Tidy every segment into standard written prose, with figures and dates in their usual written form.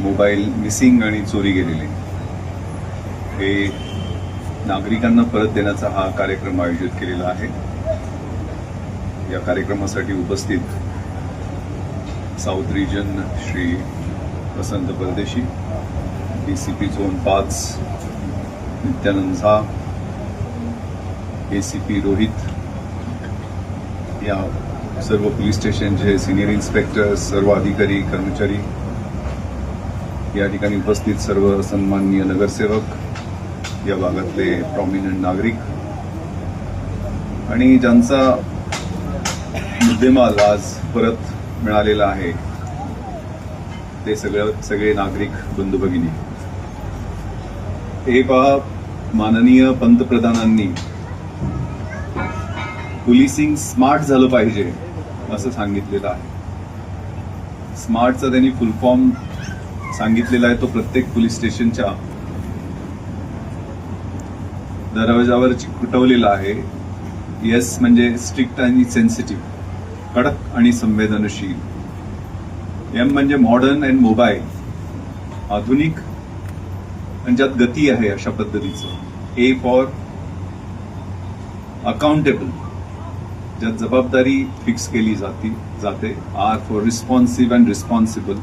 Mobile missing आणि चोरी गेलेले हे नागरिकांना परत देण्याचा हा कार्यक्रम आयोजित केलेला आहे। या कार्यक्रमासाठी उपस्थित south region Shri Vasant Pardeshi, DCP zone 5 Nityanand झा, एसीपी रोहित, या सर्व पोलीस स्टेशनचे सिनियर इन्स्पेक्टर, सर्व अधिकारी कर्मचारी, या ठिकाणी उपस्थित सर्व सन्माननीय नगरसेवक, या भागातले प्रॉमिनंट नागरिक आणि ज्यांचा मुद्देमाल आज परत मिळालेला आहे ते सगळे नागरिक बंधू भगिनी। हे पहा, माननीय पंतप्रधानांनी पोलिसिंग स्मार्ट झालं पाहिजे असं सांगितलेलं आहे। स्मार्टचा त्यांनी फुल फॉर्म सांगितलेला आहे, तो प्रत्येक पोलीस स्टेशनच्या दरवाजावर चिकटवलेला आहे। येस म्हणजे स्ट्रिक्ट आणि सेन्सिटिव्ह, कडक आणि संवेदनशील। एम म्हणजे मॉडर्न अँड मोबाईल, आधुनिक आणि ज्यात गती आहे अशा पद्धतीचं। ए फॉर अकाउंटेबल, ज्यात जबाबदारी फिक्स केली जाते। R for responsive and responsible,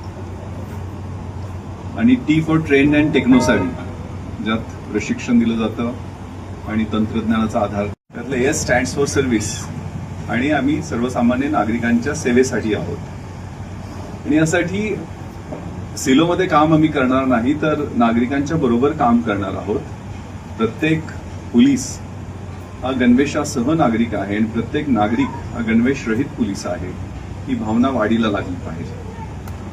आणि T for trained and technosavvy, ज्यात प्रशिक्षण दिलं जातं आणि तंत्रज्ञानाचा आधार। त्यातलं एस स्टँड्स फॉर सर्व्हिस, आणि आम्ही सर्वसामान्य नागरिकांच्या सेवेसाठी आहोत। आणि यासाठी सिलोमध्ये काम आम्ही करणार नाही, तर नागरिकांच्या बरोबर काम करणार आहोत। प्रत्येक पोलीस हा गणवेशासह नागरिक आहे आणि प्रत्येक नागरिक हा गणवेश रहित पोलीस आहे, ही भावना वाढीला लागली पाहिजे।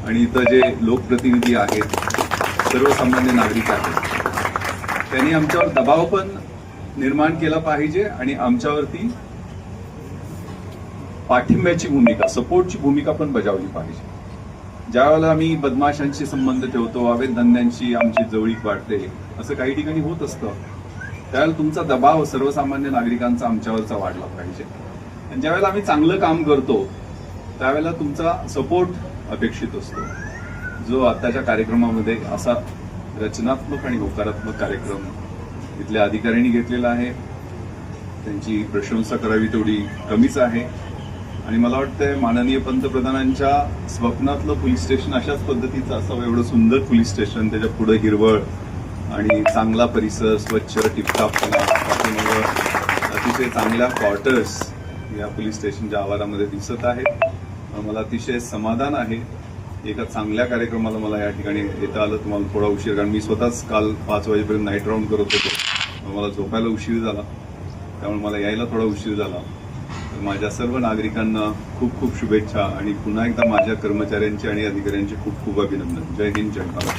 आणि इथं जे लोकप्रतिनिधी आहेत, सर्वसामान्य नागरिक आहेत, त्यांनी आमच्यावर दबाव पण निर्माण केला पाहिजे आणि आमच्यावरती पाठिंब्याची भूमिका, सपोर्टची भूमिका पण बजावली पाहिजे। ज्यावेळेला आम्ही बदमाशांशी संबंध ठेवतो, अवैध धंद्यांची आमची जवळीक वाढते, असं काही ठिकाणी होत असतं, त्यावेळेला तुमचा दबाव सर्वसामान्य नागरिकांचा आमच्यावरचा वाढला पाहिजे। आणि ज्यावेळेला आम्ही चांगलं काम करतो त्यावेळेला तुमचा सपोर्ट अपेक्षित असतो। जो आताच्या कार्यक्रमामध्ये असा रचनात्मक आणि होकारात्मक कार्यक्रम इथल्या अधिकाऱ्यांनी घेतलेला आहे, त्यांची प्रशंसा करावी तेवढी कमीच आहे। आणि मला वाटतंय माननीय पंतप्रधानांच्या स्वप्नातलं पोलीस स्टेशन अशाच पद्धतीचं असावं, एवढं सुंदर पोलीस स्टेशन, त्याच्या पुढे हिरवळ आणि चांगला परिसर, स्वच्छ टिपटापपणा, अतिशय चांगल्या क्वार्टर्स या पोलीस स्टेशनच्या आवारामध्ये दिसत आहेत। मला अतिशय समाधान आहे। एका चांगल्या कार्यक्रमाला मला या ठिकाणी येता आलं। तुम्हाला थोडा उशीर, कारण मी स्वतःच काल 5 वाजेपर्यंत नाईट राऊंड करत होतो, मला झोपायला उशीर झाला, त्यामुळे मला यायला थोडा उशीर झाला। तर माझ्या सर्व नागरिकांना खूप खूप शुभेच्छा आणि पुन्हा एकदा माझ्या कर्मचाऱ्यांचे आणि अधिकाऱ्यांचे खूप खूप अभिनंदन। जय हिंद, जय भारत।